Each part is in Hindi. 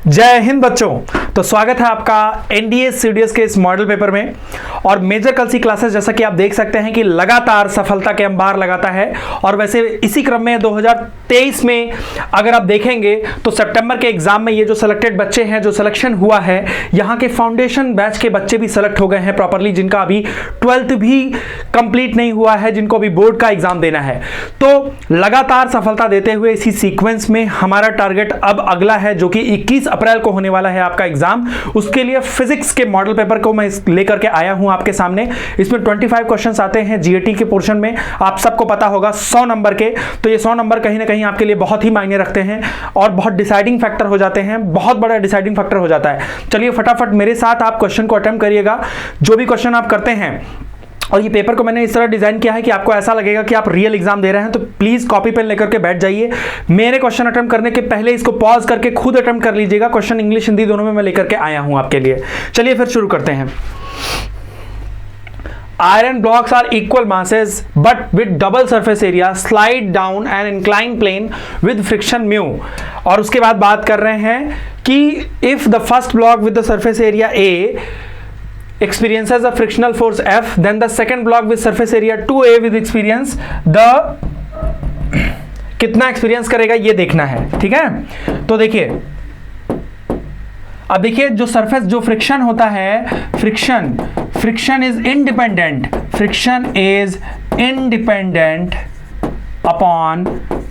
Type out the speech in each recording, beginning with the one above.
जय हिंद बच्चों। तो स्वागत है आपका एनडीए सीडीएस के इस मॉडल पेपर में। और मेजर कल सी क्लासेस जैसा कि आप देख सकते हैं कि लगातार सफलता के अंबार लगाता है। और वैसे इसी क्रम में 2023 में अगर आप देखेंगे तो सितंबर के एग्जाम में ये जो सिलेक्टेड बच्चे हैं, जो सिलेक्शन हुआ है, यहाँ के फाउंडेशन बैच के बच्चे भी सिलेक्ट हो गए हैं प्रॉपरली, जिनका अभी 12th भी कंप्लीट नहीं हुआ है, जिनको अभी बोर्ड का एग्जाम देना है। तो लगातार सफलता देते हुए इसी सीक्वेंस में हमारा टारगेट अब अगला है, जो कि 21 अप्रैल को होने वाला है आपका एग्जाम। उसके लिए फिजिक्स के मॉडल पेपर को मैं लेकर के आया हूं आपके सामने। इसमें 25 क्वेश्चंस आते हैं जीएटी के पोर्शन में, आप सबको पता होगा 100 नंबर के। तो ये 100 नंबर कहीं ना कहीं आपके लिए बहुत ही मायने रखते हैं और बहुत डिसाइडिंग फैक्टर हो जाते हैं, बहुत बड़ा डिसाइडिंग फैक्टर हो जाता है। चलिए फटाफट मेरे साथ आप क्वेश्चन को अटेम्प्ट करिएगा। जो भी क्वेश्चन आप करते हैं, और ये पेपर को मैंने इस तरह डिजाइन किया है कि आपको ऐसा लगेगा कि आप रियल एग्जाम दे रहे हैं, तो प्लीज कॉपी पेन लेकर के बैठ जाइए। मेरे क्वेश्चन अटेम्प्ट करने के पहले इसको पॉज करके खुद अटेम्प्ट कर लीजिएगा। क्वेश्चन इंग्लिश हिंदी दोनों में मैं लेकर के आया हूं आपके लिए। चलिए फिर शुरू करते हैं। Iron blocks are equal masses but with double surface area slide down an inclined plane with friction mu। और उसके बाद बात कर रहे हैं कि if the first block with the surface area A experiences a frictional force F, then the second block with surface area 2A with experience the कितना एक्सपीरियंस करेगा ये देखना है। ठीक है, तो देखिए अब देखिए जो सरफेस जो फ्रिक्शन होता है, friction is independent upon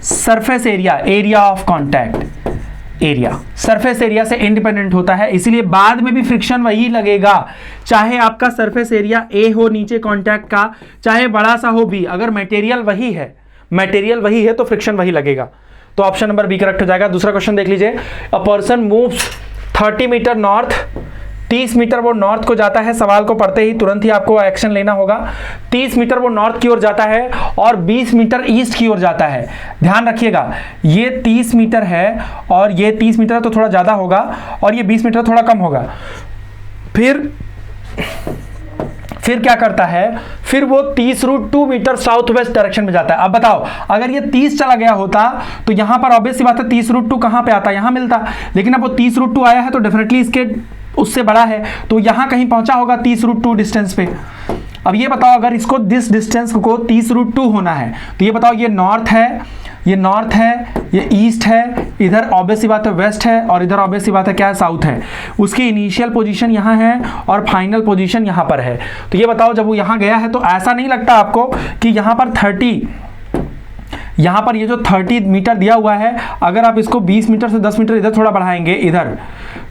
surface area of contact. Area surface area से इंडिपेंडेंट होता है, इसीलिए बाद में भी फ्रिक्शन वही लगेगा, चाहे आपका सरफेस एरिया ए हो नीचे कांटेक्ट का, चाहे बड़ा सा हो बी। अगर मटेरियल वही है तो फ्रिक्शन वही लगेगा। तो ऑप्शन नंबर बी करेक्ट हो जाएगा। दूसरा क्वेश्चन देख लीजिए। A person moves 30 metre north, 30 metre वो नॉर्थ को जाता है। सवाल को पढ़ते ही तुरंत ही आपको एक्शन लेना होगा। 30 मीटर वो नॉर्थ की ओर जाता है और 20 मीटर ईस्ट की ओर जाता है। ध्यान रखिएगा, ये 30 मीटर है और ये 30 मीटर तो थोड़ा ज़्यादा होगा और ये 20 मीटर थोड़ा कम होगा। फिर क्या करता है, फिर वो 30√2 मीटर साउथ वेस्ट डायरेक्शन में जाता है। अब बताओ, अगर ये 30 चला गया होता तो यहां पर ऑब्वियस सी बात है 30√2 कहां पे आता, यहां मिलता। लेकिन अब वो 30√2 आया है तो डेफिनेटली इसके उससे बड़ा है, तो यहां कहीं पहुंचा होगा 30√2 डिस्टेंस पे। अब ये बताओ, अगर इसको दिस डिस्टेंस को 30√2 होना है तो ये बताओ, ये नॉर्थ है, ये ईस्ट है, इधर ऑब्वियस सी बात है वेस्ट है, और इधर ऑब्वियस सी बात है क्या है, साउथ है। उसकी इनिशियल पोजीशन यहाँ है और फाइनल पोजीशन यहाँ पर है। तो ये बताओ, जब वो यहाँ गया है तो ऐसा नहीं लगता आपको कि यहाँ पर ये जो 30 मीटर दिया हुआ है, अगर आप इसको 20 मीटर से 10 मीटर इधर थोड़ा बढ़ाएंगे इधर,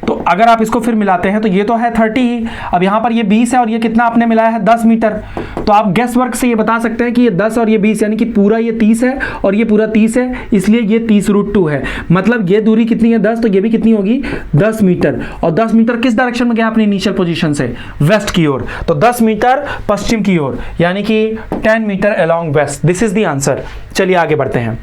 तो अगर आप इसको फिर मिलाते हैं तो ये तो है 30 ही। अब यहाँ पर ये 20 है और ये कितना आपने मिलाया है 10 मीटर। तो आप गैस वर्क से ये बता सकते हैं कि ये 10 और ये 20 यानी कि पूरा ये 30 है और ये पूरा 30 है, इसलिए ये 30√2 है। मतलब ये दूरी कितनी है 10, तो ये भी कितनी होगी 10 मीटर। और 10 मीटर किस डायरेक्शन में गया अपनी इनिशियल पोजीशन से, वेस्ट की ओर, तो 10 मीटर पश्चिम की ओर, यानी कि 10 metre along west. This is the answer. चलिए आगे बढ़ते हैं।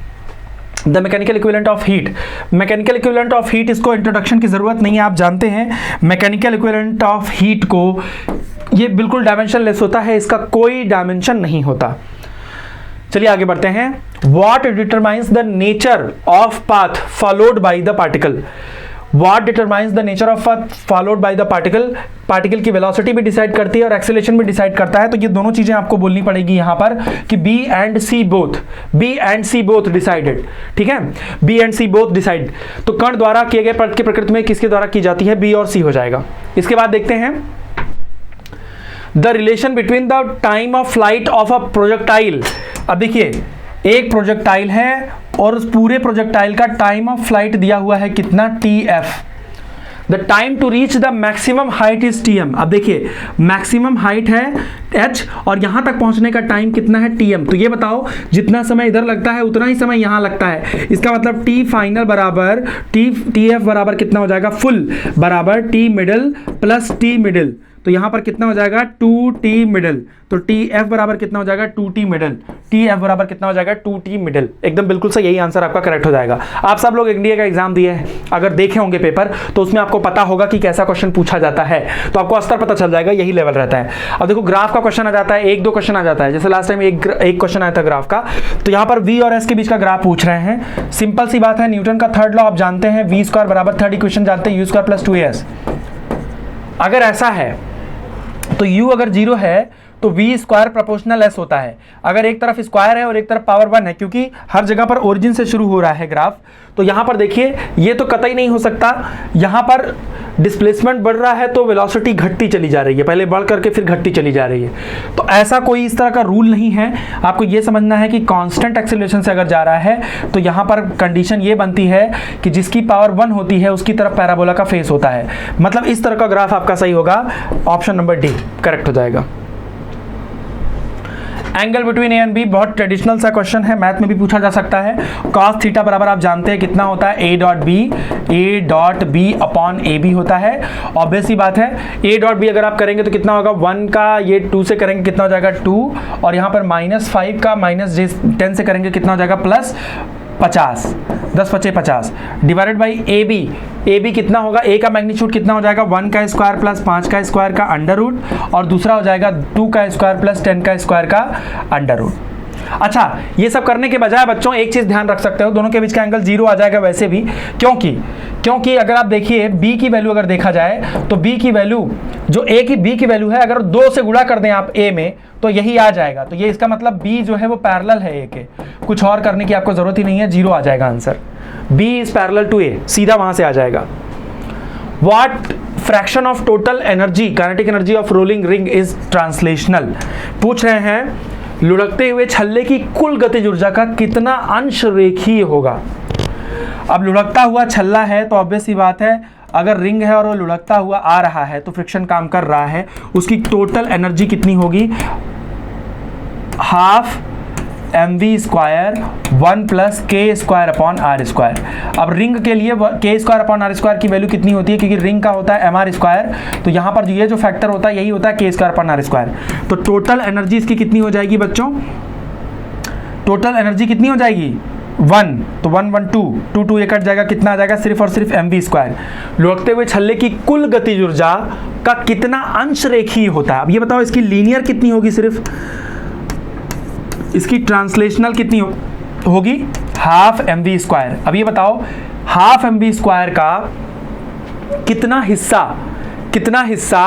The mechanical equivalent of heat. Mechanical equivalent of heat, इसको इंट्रोडक्शन की जरूरत नहीं है, आप जानते हैं मैकेनिकल इक्विवेलेंट ऑफ हीट को, ये बिल्कुल डायमेंशनलेस होता है, इसका कोई डायमेंशन नहीं होता। चलिए आगे बढ़ते हैं। What determines the nature of path followed by the particle. What determines the nature of path followed by the particle? Particle की वेलोसिटी भी डिसाइड करती है और एक्सेलरेशन भी डिसाइड करता है। तो ये दोनों चीजें आपको बोलनी पड़ेगी यहाँ पर कि B and C both decided. ठीक है, B and C both decide. तो कण द्वारा किए गए पथ की प्रकृति में किसके द्वारा की जाती है, B और C हो जाएगा। इसके बाद देखते हैं the relation between the time of flight of a projectile. अब देखिए, एक प्रोजेक्टाइल है और उस पूरे प्रोजेक्टाइल का टाइम ऑफ फ्लाइट दिया हुआ है कितना, TF। The time to reach the maximum height is TM। अब देखिए, मैक्सिमम हाइट है H और यहां तक पहुंचने का टाइम कितना है, TM। तो ये बताओ, जितना समय इधर लगता है उतना ही समय यहां लगता है। इसका मतलब T फाइनल बराबर TF बराबर कितना हो जाएगा, फुल बराबर T middle plus T middle तो यहाँ पर कितना हो जाएगा 2t मिडल, तो TF बराबर कितना हो जाएगा 2t मिडल, TF बराबर कितना हो जाएगा 2t मिडल। एकदम बिल्कुल सही, यही आंसर आपका करेक्ट हो जाएगा। आप सब लोग इंडिया का एग्जाम दिए हैं, अगर देखे होंगे पेपर तो उसमें आपको पता होगा कि कैसा क्वेश्चन पूछा जाता है, तो आपको स्तर पता चल जाएगा, यही लेवल रहता है। अब देखो ग्राफ का क्वेश्चन आ जाता है, एक दो क्वेश्चन आ जाता है, जैसे लास्ट टाइम एक क्वेश्चन आया था ग्राफ का, तो यहाँ पर V और S के बीच का ग्राफ पूछ रहे हैं। सिंपल सी बात है, न्यूटन का थर्ड लॉ आप जानते हैं, v स्क्वायर बराबर थर्ड इक्वेशन जानते हैं, u स्क्वायर प्लस 2as। अगर ऐसा है तो u अगर 0 है तो v स्क्वायर प्रोपोर्शनल s होता है। अगर एक तरफ स्क्वायर है और एक तरफ पावर 1 है, क्योंकि हर जगह पर ओरिजिन से शुरू हो रहा है ग्राफ, तो यहां पर देखिए ये तो कतई नहीं हो सकता। यहां पर डिस्प्लेसमेंट बढ़ रहा है तो वेलोसिटी घटती चली जा रही है, पहले बढ़ करके फिर घटती चली जा रही है। तो ऐसा कोई इस तरह का रूल नहीं है। आपको ये समझना है कि कांस्टेंट एक्सेलरेशन से अगर जा रहा है तो यहां पर कंडीशन ये बनती है कि जिसकी पावर 1 होती है उसकी तरफ पैराबोला का फेस होता है। मतलब इस तरह का ग्राफ आपका सही होगा, ऑप्शन नंबर डी करेक्ट हो जाएगा। Angle between A and B बहुत ट्रेडिशनल सा क्वेश्चन है, मैथ में भी पूछा जा सकता है। कॉस थीटा बराबर आप जानते हैं कितना होता है, A dot B upon A B होता है। ऑब्वियस सी बात है, ए डॉट बी अगर आप करेंगे तो कितना होगा 1 का, ये 2 से करेंगे कितना हो जाएगा 2, और यहाँ पर -5 का -10 से करेंगे कितना हो जाएगा +50, 10 × 50 डिवाइडेड बाई ए बी कितना होगा, ए का मैग्नीट्यूड कितना हो जाएगा 1 का स्क्वायर प्लस 5 का स्क्वायर का अंडर रूट, और दूसरा हो जाएगा 2 का स्क्वायर प्लस 10 का स्क्वायर का अंडर रूट। अच्छा, ये सब करने के बजाय बच्चों एक चीज ध्यान रख सकते हो, दोनों के बीच का एंगल 0 आ जाएगा वैसे भी, क्योंकि अगर आप देखिए b की वैल्यू अगर देखा जाए तो b की वैल्यू जो b की वैल्यू है, अगर 2 से गुणा कर दें आप a में तो यही आ जाएगा। तो ये इसका मतलब b जो है वो पैरेलल है a के, कुछ और करने की आपको जरूरत ही नहीं है, 0 आ जाएगा answer. b is parallel to a, सीधा वहां से आ जाएगा। What fraction of total energy, kinetic energy of rolling ring is translational? पूछ रहे हैं लुढ़कते हुए छल्ले की कुल गतिज ऊर्जा का कितना अंश रेखीय होगा। अब लुढ़कता हुआ छल्ला है तो ऑब्वियस सी बात है, अगर रिंग है और वो लुढ़कता हुआ आ रहा है तो फ्रिक्शन काम कर रहा है, उसकी टोटल एनर्जी कितनी होगी, हाफ mv स्क्वायर 1 + k² अब रिंग के लिए k² की वैल्यू कितनी होती है, क्योंकि रिंग का होता है mr², तो यहाँ पर ये जो फैक्टर होता है यही होता है k²/r²। तो टोटल एनर्जी इसकी कितनी हो जाएगी बच्चों, टोटल एनर्जी कितनी हो जाएगी 1, तो 1 1 2 2 2 कट जाएगा, कितना आ जाएगा सिर्फ और सिर्फ mv²। लुढ़कते हुए छल्ले की कुल गतिज ऊर्जा का कितना अंश रेखीय होता है। अब ये बताओ इसकी लीनियर कितनी होगी, सिर्फ इसकी ट्रांसलेशनल कितनी होगी, हाफ mv²। अब ये बताओ हाफ mv² का कितना हिस्सा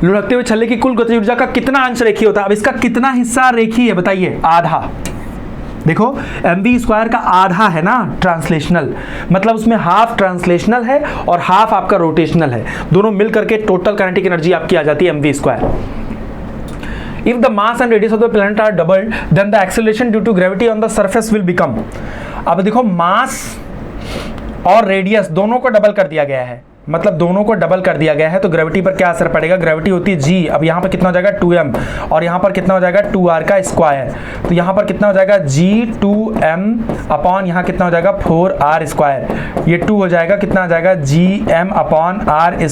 लुढ़कते हुए छल्ले की कुल गतिज ऊर्जा का कितना अंश रेखीय होता है। अब इसका कितना हिस्सा रेखीय है बताइए, आधा। देखो mv² का आधा है ना ट्रांसलेशनल, मतलब उसमें हाफ ट्रांसलेशनल है और हाफ आपका रोटेशनल है, दोनों मिल करके टोटल काइनेटिक एनर्जी आपकी आ जाती है mv²। If the mass and radius of the planet are doubled, then the acceleration due to gravity on the surface will become। अब देखो मास और रेडियस दोनों को डबल कर दिया गया है, मतलब दोनों को डबल कर दिया गया है, तो ग्रेविटी पर क्या असर पड़ेगा, ग्रेविटी होती है g। अब यहाँ पर कितना हो जाएगा 2m और यहाँ पर कितना हो जाएगा 2r का स्क्वायर, तो यहाँ पर कितना हो जाएगा g2m अपॉन यहाँ कितना हो जाएगा 4r², ये 2 हो जाएगा, कितना आ जाएगा gm/r²,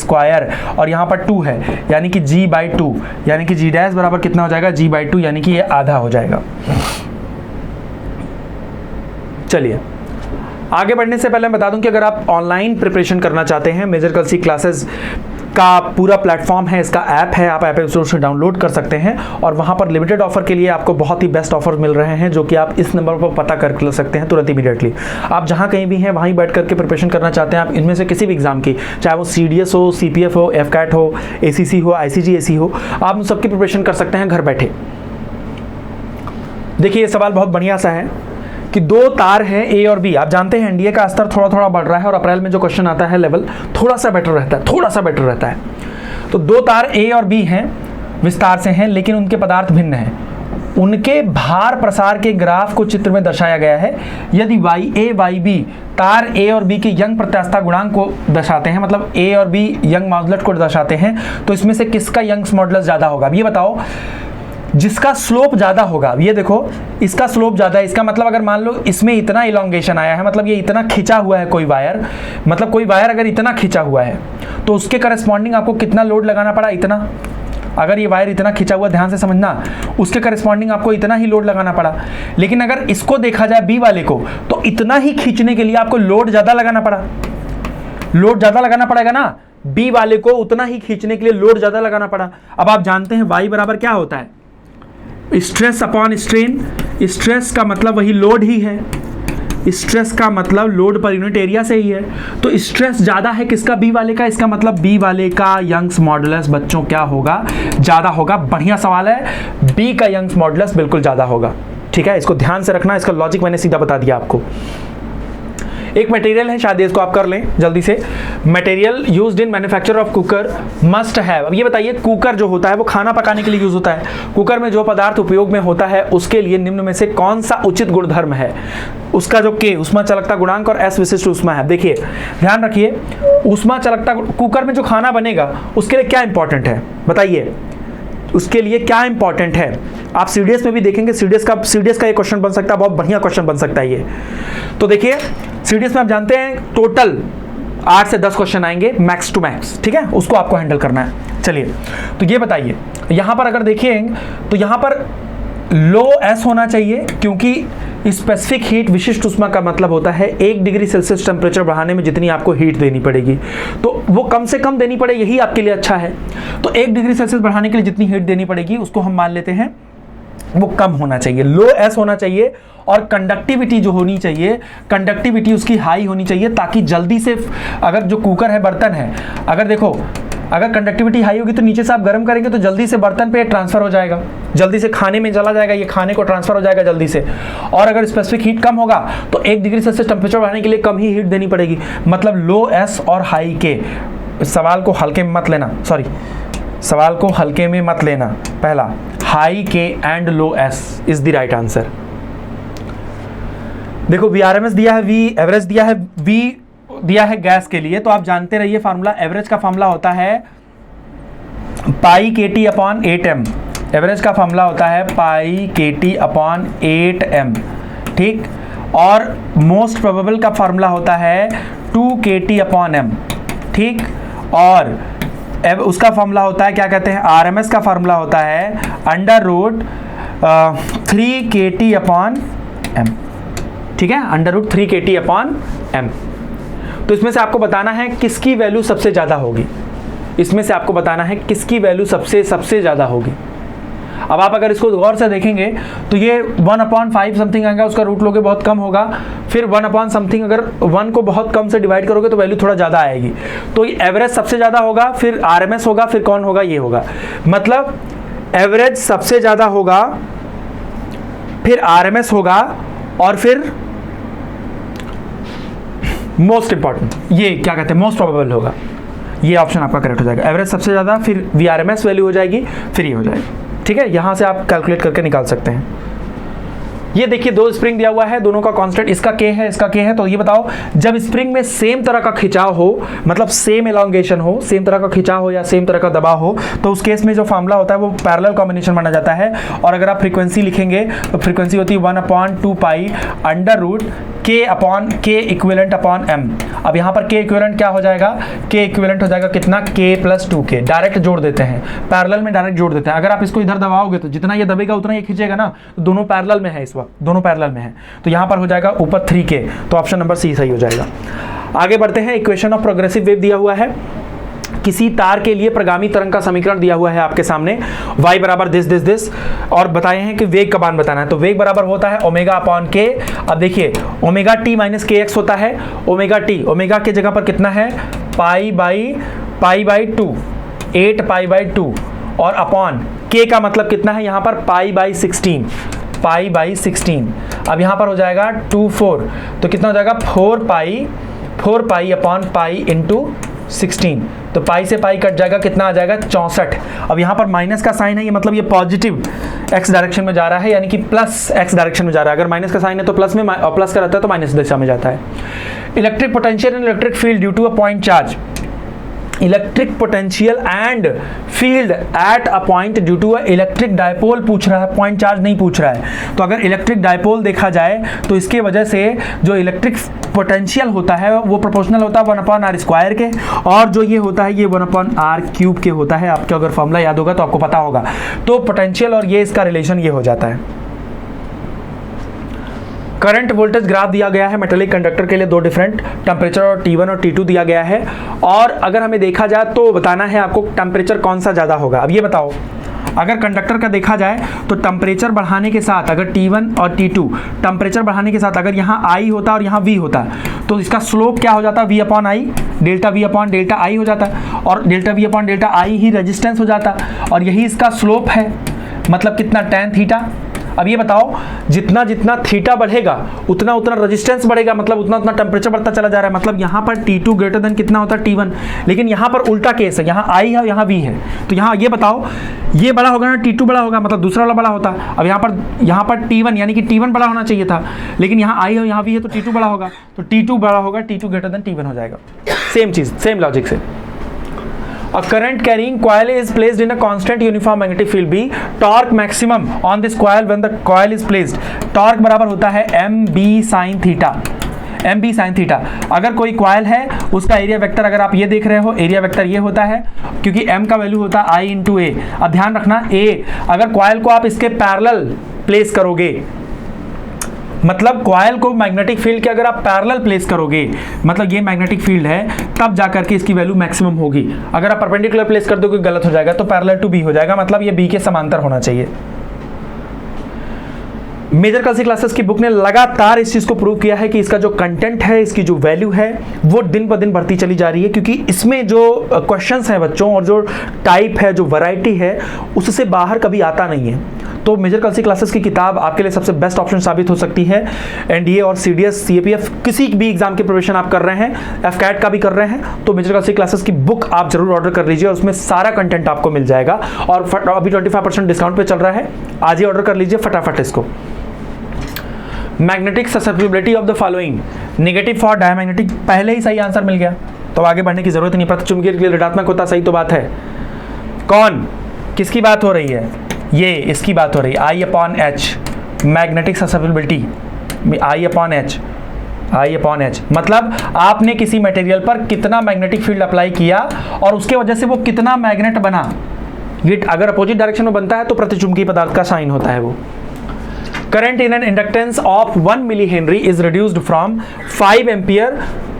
और यहाँ पर 2 है यानी कि g/2, यानी कि g' बराबर कितना हो जाएगा g/2, यानी कि ये आधा हो जाएगा। चलिए आगे बढ़ने से पहले मैं बता दूं कि अगर आप ऑनलाइन प्रिपरेशन करना चाहते हैं, मेजर कलसी क्लासेस का पूरा प्लेटफॉर्म है, इसका ऐप है, आप ऐप स्टोर से डाउनलोड कर सकते हैं, और वहां पर लिमिटेड ऑफर के लिए आपको बहुत ही बेस्ट ऑफर मिल रहे हैं, जो कि आप इस नंबर पर पता कर सकते हैं तुरंत इमीडिएटली। आप जहां कहीं भी हैं वहीं बैठ करके प्रिपरेशन करना चाहते हैं, आप इनमें से किसी भी एग्जाम की, चाहे वो CDS हो, CPF हो, FCAT हो, ACC हो, ICGAC हो, आप उन सबकी प्रिपरेशन कर सकते हैं घर बैठे। देखिए ये सवाल बहुत बढ़िया सा है कि 2 तार हैं A और B। आप जानते हैं एनडीए का स्तर थोड़ा थोड़ा बढ़ रहा है और अप्रैल में जो क्वेश्चन आता है लेवल थोड़ा सा बेटर रहता है। तो 2 तार A और B हैं, विस्तार से हैं, लेकिन उनके पदार्थ भिन्न हैं। उनके भार प्रसार के ग्राफ को चित्र में दर्शाया गया है। यदि YA YB तार A और B के यंग प्रत्यास्थता गुणांक को दर्शाते हैं, मतलब A और B यंग मॉडुलस को दर्शाते हैं, तो इसमें से किसका यंग मॉडुलस ज़्यादा होगा। अब ये बताओ, जिसका स्लोप ज़्यादा होगा, ये देखो इसका स्लोप ज़्यादा है, इसका मतलब अगर मान लो इसमें इतना इलॉन्गेशन आया है, मतलब ये इतना खिंचा हुआ है कोई वायर, मतलब कोई वायर अगर इतना खिंचा हुआ है तो उसके करस्पॉन्डिंग आपको कितना लोड लगाना पड़ा, इतना। अगर ये वायर इतना खिंचा हुआ, ध्यान से समझना, उसके करस्पॉन्डिंग आपको इतना ही लोड लगाना पड़ा। लेकिन अगर इसको देखा जाए बी वाले को, तो इतना ही खींचने के लिए आपको लोड ज़्यादा लगाना पड़ा, लोड ज़्यादा लगाना पड़ेगा ना। बी वाले को उतना ही खींचने के लिए लोड ज़्यादा लगाना पड़ा। अब आप जानते हैं वाई बराबर क्या होता है, स्ट्रेस अपॉन स्ट्रेन। स्ट्रेस का मतलब वही लोड ही है, स्ट्रेस का मतलब लोड पर यूनिट एरिया से ही है। तो स्ट्रेस ज़्यादा है किसका, बी वाले का। इसका मतलब बी वाले का यंग्स मॉडुलस बच्चों क्या होगा, ज़्यादा होगा। बढ़िया सवाल है, बी का यंग्स मॉडुलस बिल्कुल ज़्यादा होगा। ठीक है, इसको ध्यान से रखना, इसका लॉजिक मैंने सीधा बता दिया आपको। एक मटेरियल है, शायद इसको आप कर लें जल्दी से। Material used in manufacture of cooker must have. अब ये बताइए, कुकर जो होता है वो खाना पकाने के लिए यूज होता है। कुकर में जो पदार्थ उपयोग में होता है उसके लिए निम्न में से कौन सा उचित गुणधर्म है। उसका जो के ऊष्मा चालकता गुणांक और एस विशिष्ट ऊष्मा है। देखिए ध्यान रखिए, ऊष्मा चालकता, कुकर में जो खाना बनेगा उसके लिए क्या इंपॉर्टेंट है बताइए, उसके लिए क्या इंपॉर्टेंट है। आप सीडीएस में भी देखेंगे, सीडीएस का ये क्वेश्चन बन सकता है, बहुत बढ़िया क्वेश्चन बन सकता है ये। तो देखिए सीडीएस में आप जानते हैं टोटल 8 से 10 क्वेश्चन आएंगे मैक्स टू मैक्स, ठीक है, उसको आपको हैंडल करना है। चलिए तो ये बताइए, यहां पर अगर देखिए तो यहां पर लो एस होना चाहिए, क्योंकि स्पेसिफिक हीट विशिष्ट ऊष्मा का मतलब होता है 1 डिग्री सेल्सियस टेम्परेचर बढ़ाने में जितनी आपको हीट देनी पड़ेगी, तो वो कम से कम देनी पड़े, यही आपके लिए अच्छा है। तो 1 डिग्री सेल्सियस बढ़ाने के लिए जितनी हीट देनी पड़ेगी उसको हम मान लेते हैं वो कम होना चाहिए, लो एस होना चाहिए। और कंडक्टिविटी जो होनी चाहिए, कंडक्टिविटी उसकी हाई होनी चाहिए, ताकि जल्दी से, अगर जो कुकर है, बर्तन है, अगर देखो अगर कंडक्टिविटी हाई होगी तो नीचे से आप गर्म करेंगे तो जल्दी से बर्तन पे ट्रांसफर हो जाएगा, जल्दी से खाने में चला जाएगा, ये खाने को ट्रांसफर हो जाएगा जल्दी से। और अगर स्पेसिफिक हीट कम होगा तो 1 डिग्री सेल्सियस टेम्परेचर बढ़ाने के लिए कम ही हीट देनी पड़ेगी। मतलब लो एस और हाई के। सवाल को हल्के में मत लेना, सवाल को हल्के में मत लेना। पहला हाई के and low S is the right answer. देखो वी आर एम एस दिया है, वी एवरेज दिया है, वी दिया है गैस के लिए, तो आप जानते रहिए फार्मूला, एवरेज का फार्मूला होता है पाई के टी अपॉन 8m। एवरेज का फार्मूला होता है पाई के टी अपॉन 8m, ठीक। और मोस्ट प्रोबेबल का फार्मूला होता है 2 के टी अपॉन m, ठीक। और उसका फार्मूला होता है, क्या कहते हैं, आरएमएस का फार्मूला होता है अंडर रूट 3 के टी अपॉन m, ठीक है, अंडर रूट 3 के टी अपॉन m। तो इसमें से आपको बताना है किसकी वैल्यू सबसे ज़्यादा होगी, इसमें से आपको बताना है किसकी वैल्यू सबसे ज़्यादा होगी। अब आप अगर इसको गौर से देखेंगे तो ये 1/5 समथिंग आएगा, उसका रूट लोगे बहुत कम होगा, फिर 1 समथिंग, अगर 1 को बहुत कम से डिवाइड करोगे तो वैल्यू थोड़ा ज़्यादा आएगी। तो ये एवरेज सबसे ज़्यादा होगा, फिर आरएमएस होगा, फिर कौन होगा, ये होगा। मतलब एवरेज सबसे ज़्यादा होगा, फिर आरएमएस होगा, और फिर मोस्ट इंपॉर्टेंट, ये क्या कहते हैं, मोस्ट प्रोबेबल होगा। ये ऑप्शन आपका करेक्ट हो जाएगा। एवरेज सबसे ज़्यादा, फिर वीआरएमएस वैल्यू हो जाएगी, फिर ये हो जाएगी, ठीक है। यहाँ से आप कैलकुलेट करके निकाल सकते हैं। ये देखिए 2 स्प्रिंग दिया हुआ है, दोनों का कांस्टेंट, इसका के है, इसका के है। तो ये बताओ, जब स्प्रिंग में सेम तरह का खिंचाव हो, मतलब सेम एलोंगेशन हो, सेम तरह का खिंचाव हो या सेम तरह का दबाव हो, तो उस केस में जो फार्मूला होता है वो पैरेलल कॉम्बिनेशन माना जाता है। और अगर आप फ्रीक्वेंसी लिखेंगे तो फ्रीक्वेंसी होती है 1/2 पाई अंडर रूट के अपॉन के इक्विवेलेंट अपॉन m। अब यहाँ पर के इक्विवेलेंट क्या हो जाएगा, के इक्विवेलेंट हो जाएगा कितना, k + 2k। डायरेक्ट जोड़ देते हैं, पैरेलल में डायरेक्ट जोड़ देते हैं। अगर आप इसको इधर दबाओगे तो जितना ये दबेगा उतना ये खींचेगा ना, तो दोनों पैरेलल में है, इस वक्त दोनों पैरेलल में है। तो यहाँ पर हो जाएगा ऊपर 3k, तो ऑप्शन नंबर सी सही हो जाएगा। आगे बढ़ते हैं। इक्वेशन ऑफ प्रोग्रेसिव वेव दिया हुआ है, किसी तार के लिए प्रगामी तरंग का समीकरण दिया हुआ है आपके सामने, y बराबर दिस, और बताए हैं कि वेग का मान बताना है। तो वेग बराबर होता है ओमेगा अपॉन के। अब देखिए ओमेगा टी माइनस के एक्स होता है, ओमेगा टी, ओमेगा के जगह पर कितना है, पाई बाई 2, 8 पाई बाई 2, और अपॉन के का मतलब कितना है यहाँ पर, पाई बाई 16। अब यहाँ पर हो जाएगा 2 4, तो कितना हो जाएगा 4 पाई अपॉन पाई इंटू 16। तो पाई से पाई कट जाएगा, कितना आ जाएगा 64। अब यहाँ पर माइनस का साइन है, ये मतलब ये पॉजिटिव x डायरेक्शन में जा रहा है, यानी कि प्लस x डायरेक्शन में जा रहा है। अगर माइनस का साइन है तो प्लस में, और प्लस का रहता है तो माइनस दिशा में जाता है। Electric potential and electric field due to a point charge. Electric potential and field at a point due to electric dipole पूछ रहा है, पॉइंट चार्ज नहीं पूछ रहा है। तो अगर इलेक्ट्रिक डायपोल देखा जाए तो इसके वजह से जो इलेक्ट्रिक पोटेंशियल होता है वो प्रोपोर्शनल होता है 1/r² के, और जो ये होता है ये 1/r³ के होता है। आपको अगर फॉर्मूला याद होगा तो आपको पता होगा। तो पोटेंशियल और ये इसका रिलेशन ये हो जाता है। करंट वोल्टेज ग्राफ दिया गया है मेटेलिक कंडक्टर के लिए, दो डिफरेंट टेम्परेचर और T1 और T2 दिया गया है, और अगर हमें देखा जाए तो बताना है आपको टेम्परेचर कौन सा ज़्यादा होगा। अब ये बताओ, अगर कंडक्टर का देखा जाए तो टेम्परेचर बढ़ाने के साथ, अगर T1 और T2 टेम्परेचर बढ़ाने के साथ अगर यहाँ I होता और यहाँ V होता तो इसका स्लोप क्या हो जाता, V/I, डेल्टा V/ΔI हो जाता, और डेल्टा V/ΔI ही रेजिस्टेंस हो जाता, और यही इसका स्लोप है, मतलब कितना, tan थीटा। अब ये बताओ, जितना जितना थीटा बढ़ेगा उतना उतना रेजिस्टेंस बढ़ेगा, मतलब उतना उतना टेम्परेचर बढ़ता चला जा रहा है। मतलब यहाँ पर T2 ग्रेटर देन कितना होता है, T1, लेकिन यहाँ पर उल्टा केस है, यहाँ I है और यहाँ V है। तो यहाँ ये बताओ, ये बड़ा होगा ना, T2 बड़ा होगा, मतलब दूसरा वाला बड़ा होता। अब यहाँ पर T1 यानी कि T1 बड़ा होना चाहिए था, लेकिन यहाँ I है और यहाँ V है तो T2 बड़ा होगा, तो T2 बड़ा होगा, T2 ग्रेटर देन T1 हो जाएगा। सेम चीज़, सेम लॉजिक से। A current carrying coil is placed in a constant uniform magnetic field B. Torque maximum on this coil when the coil is placed. Torque बराबर होता है mb sin theta, mb sin theta. अगर कोई कॉयल है उसका एरिया वेक्टर, अगर आप ये देख रहे हो, एरिया वेक्टर ये होता है, क्योंकि m का वैल्यू होता है I × A। अब ध्यान रखना, A अगर कॉयल को आप इसके पैरेलल प्लेस करोगे, मतलब कॉयल को मैग्नेटिक फील्ड के अगर आप पैरेलल प्लेस करोगे, मतलब ये मैग्नेटिक फील्ड है, तब जाकर के इसकी वैल्यू मैक्सिमम होगी। अगर आप परपेंडिकुलर प्लेस कर दोगे गलत हो जाएगा, तो पैरेलल टू बी हो जाएगा, मतलब ये बी के समांतर होना चाहिए। मेजर कल्सी क्लासेस की बुक ने लगातार इस चीज को प्रूव किया है कि इसका जो कंटेंट है, इसकी जो वैल्यू है वो दिन ब दिन बढ़ती चली जा रही है, क्योंकि इसमें जो क्वेश्चंस हैं बच्चों और जो टाइप है, जो वैरायटी है, उससे बाहर कभी आता नहीं है। तो मेजर कल्सी क्लासेस की किताब आपके लिए सबसे बेस्ट ऑप्शन साबित हो सकती है। एनडीए और सीडीएस, सीएपीएफ, किसी भी एग्जाम के प्रिपरेशन आप कर रहे हैं, एफकैट का भी कर रहे हैं, तो मेजर कल्सी क्लासेस की बुक आप जरूर ऑर्डर कर लीजिए, उसमें सारा कंटेंट आपको मिल जाएगा। और अभी 25% डिस्काउंट पे चल रहा है, आज ही ऑर्डर कर लीजिए फटाफट इसको। Magnetic susceptibility of the following, negative for diamagnetic, पहले ही सही आंसर मिल गया, तो आगे बढ़ने की जरूरत नहीं। प्रतिचुंबकीय के लिए ऋणात्मक होता, सही तो बात है। कौन, किसकी बात हो रही है, ये इसकी बात हो रही है, I/H, मैग्नेटिक ससेप्टिबिलिटी, I/H, मतलब आपने किसी मटेरियल पर कितना मैग्नेटिक फील्ड अप्लाई किया और उसके वजह से वो कितना मैग्नेट बना। ये अगर अपोजिट डायरेक्शन में बनता है तो प्रतिचुंबकीय पदार्थ का साइन होता है वो। Current in an inductance of 1 millihenry is reduced from 5 ampere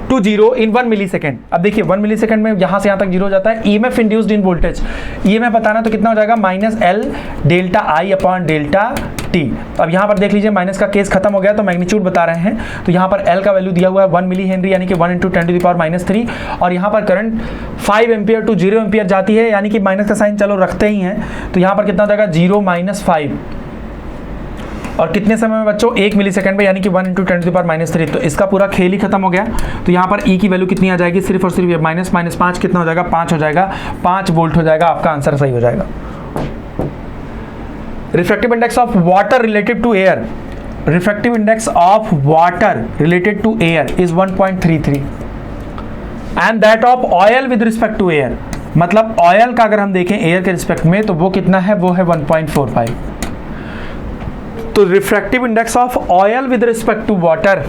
to 0 in 1 millisecond। अब देखिए 1 मिलीसेकंड में यहाँ से यहाँ तक 0 हो जाता है। EMF induced in voltage, EMF बताना तो कितना हो जाएगा, -L डेल्टा I/ΔT। अब यहाँ पर देख लीजिए माइनस का केस खत्म हो गया, तो मैग्नीट्यूड बता रहे हैं, तो यहाँ पर L का वैल्यू दिया हुआ है 1 मिली हेनरी, यानी कि 1 × 10⁻³ और यहाँ पर करंट 5 एम्पियर टू 0 एम्पियर जाती है, यानी कि माइनस का साइन चलो रखते ही हैं, तो यहाँ पर कितना हो जाएगा 0 - 5, और कितने समय में बच्चों, 1 मिलीसेकंड में, यानी कि 1 × 10⁻³ तो इसका पूरा खेल ही खत्म हो गया। तो यहाँ पर E की वैल्यू कितनी आ जाएगी, सिर्फ और सिर्फ -5 कितना हो जाएगा, 5 हो जाएगा, 5 वोल्ट हो जाएगा, आपका आंसर सही हो जाएगा। Refractive index of water related to air, refractive index of water related to air is 1.33 and that of oil with respect to air, मतलब ऑयल का अगर हम देखें एयर के रिस्पेक्ट में तो वो कितना है, वो है 1.45। तो refractive index of oil with respect to water,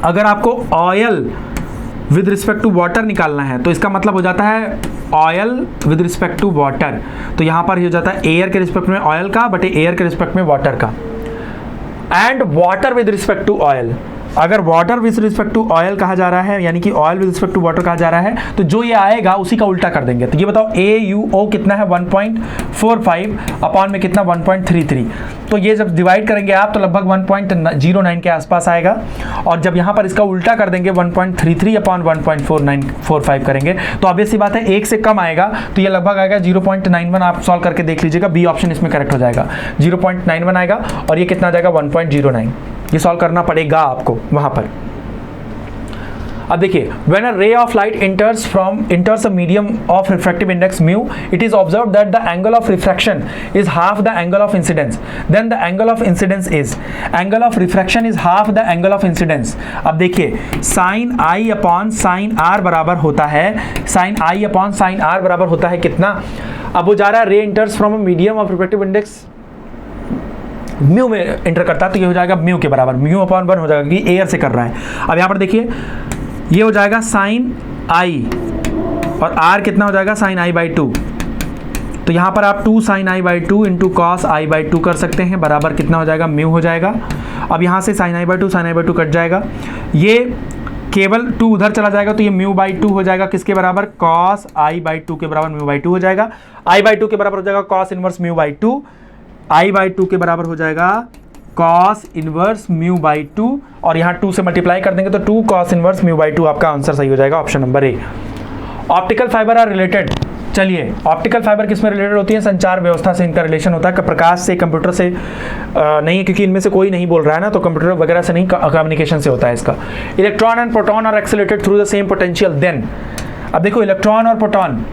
अगर आपको oil with respect to water निकालना है तो इसका मतलब हो जाता है oil with respect to water, तो यहां पर हो जाता है एयर के रिस्पेक्ट में ऑयल का बटे एयर के रिस्पेक्ट में वाटर का। And water with respect to oil, अगर water with respect to oil कहा जा रहा है, यानी कि oil with respect to water कहा जा रहा है, तो जो ये आएगा उसी का उल्टा कर देंगे। तो ये बताओ AUO कितना है, 1.45 अपॉन में कितना, 1.33। तो ये जब डिवाइड करेंगे आप तो लगभग 1.09 के आसपास आएगा, और जब यहाँ पर इसका उल्टा कर देंगे 1.33 अपॉन 1.4945 करेंगे तो ऑब्वियस सी बात है 1 से कम आएगा, तो ये लगभग आएगा 0.91। आप सॉल्व करके देख लीजिएगा, बी ऑप्शन इसमें करेक्ट हो जाएगा, 0.91 आएगा, और ये कितना आ जाएगा 1.09। ये सॉल्व करना पड़ेगा आपको वहां पर। अब देखिए, when a ray of light enters a medium of refractive index mu, it is observed that the angle of refraction is half the angle of incidence. Then the angle of incidence is, angle of refraction is half the angle of incidence. अब देखिए, sin I upon sin R बराबर होता है, sin I upon sin R बराबर होता है कितना? अब वो जा रहा है रे इंटर्स from a medium of refractive index mu में इंटर करता है, तो ये हो जाएगा म्यू के बराबर, म्यू अपॉन 1 हो जाएगा कि एयर से कर रहा है। अब यहाँ पर देखिए, ये हो जाएगा साइन आई और आर कितना हो जाएगा, साइन आई बाई 2। तो यहाँ पर आप 2 sine I by 2 into cos I by 2 कर सकते हैं, बराबर कितना हो जाएगा, म्यू हो जाएगा। अब यहाँ से sine I by 2 sine I by 2 cut जाएगा, ये केवल 2 उधर चला जाएगा, तो ये म्यू बाई 2 हो जाएगा किसके बराबर, कॉस आई बाई 2 के बराबर, म्यू बाई 2 हो जाएगा। आई बाई 2 के बराबर हो जाएगा cos inverse mu by 2, I by 2 के बराबर हो जाएगा कॉस इनवर्स म्यू बाई 2, और यहाँ 2 से मल्टीप्लाई कर देंगे तो 2 कॉस इनवर्स म्यू बाई 2 आपका आंसर सही हो जाएगा, option number A. Optical fibre are related. चलिए, ऑप्टिकल फाइबर किस में रिलेटेड होती है, संचार व्यवस्था से इनका रिलेशन होता है, प्रकाश से, कंप्यूटर से नहीं है, क्योंकि इनमें से कोई नहीं बोल रहा है ना, तो कंप्यूटर वगैरह से नहीं, कम्युनिकेशन से होता है इसका। Electron and proton are accelerated through the same potential then. अब देखो, इलेक्ट्रॉन और प्रोटॉन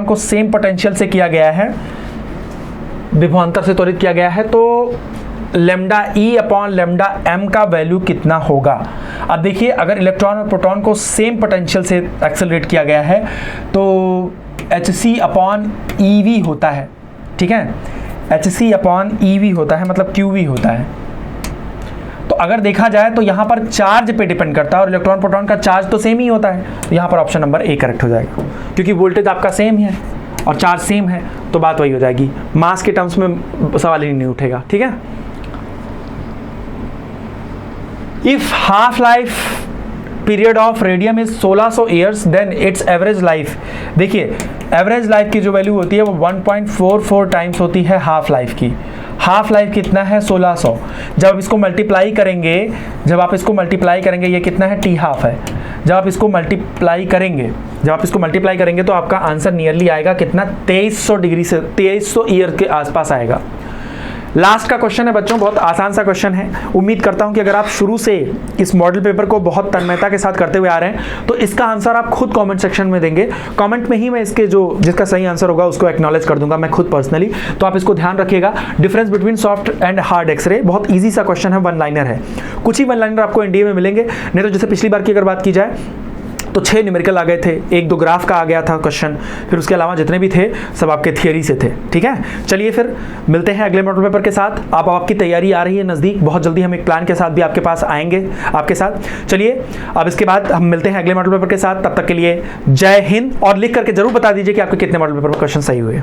को सेम पोटेंशियल से किया गया है, विभवांतर से त्वरित किया गया है, तो lambda E upon lambda M का वैल्यू कितना होगा। अब देखिए, अगर इलेक्ट्रॉन और प्रोटॉन को सेम पोटेंशियल से एक्सेलरेट किया गया है तो H C upon E V होता है, ठीक है, H C upon E V होता है, मतलब क्यू वी होता है। तो अगर देखा जाए तो यहाँ पर चार्ज पे डिपेंड करता है, और इलेक्ट्रॉन प्रोटॉन का चार्ज तो सेम ही होता है, तो यहाँ पर ऑप्शन नंबर ए करेक्ट हो जाएगा, क्योंकि वोल्टेज आपका सेम है और चार्ज सेम है, तो बात वही हो जाएगी, मास के टर्म्स में सवाल ही नहीं उठेगा, ठीक है। If half life period of radium is 1600 years, then its average life, देखिए एवरेज लाइफ की जो वैल्यू होती है वो 1.44 टाइम्स होती है हाफ लाइफ की। हाफ लाइफ कितना है, 1600। जब आप इसको मल्टीप्लाई करेंगे, ये कितना है, टी हाफ है। जब आप इसको मल्टीप्लाई करेंगे तो आपका आंसर नियरली आएगा कितना, 2300 डिग्री से 2300 ईयर के आसपास आएगा। लास्ट का क्वेश्चन है बच्चों, बहुत आसान सा क्वेश्चन है। उम्मीद करता हूं कि अगर आप शुरू से इस मॉडल पेपर को बहुत तन्मयता के साथ करते हुए आ रहे हैं तो इसका आंसर आप खुद कमेंट सेक्शन में देंगे। कमेंट में ही मैं इसके जिसका सही आंसर होगा उसको एक्नॉलेज कर दूंगा मैं खुद पर्सनली, तो आप इसको ध्यान रखिएगा। Difference between soft and hard X ray, बहुत ईजी सा क्वेश्चन है, 1 लाइनर है। कुछ ही 1 लाइनर आपको एनडीए में मिलेंगे, नहीं तो जैसे पिछली बार की अगर बात की जाए तो 6 न्यूमेरिकल आ गए थे, 1-2 ग्राफ का आ गया था क्वेश्चन, फिर उसके अलावा जितने भी थे सब आपके थियरी से थे, ठीक है। चलिए फिर मिलते हैं अगले मॉडल पेपर के साथ। आपकी तैयारी आ रही है नज़दीक, बहुत जल्दी हम एक प्लान के साथ भी आपके पास आएंगे आपके साथ। चलिए अब इसके बाद हम मिलते हैं अगले मॉडल पेपर के साथ, तब तक के लिए जय हिंद, और लिख करके जरूर बता दीजिए कि आपके कितने मॉडल पेपर में क्वेश्चन सही हुए।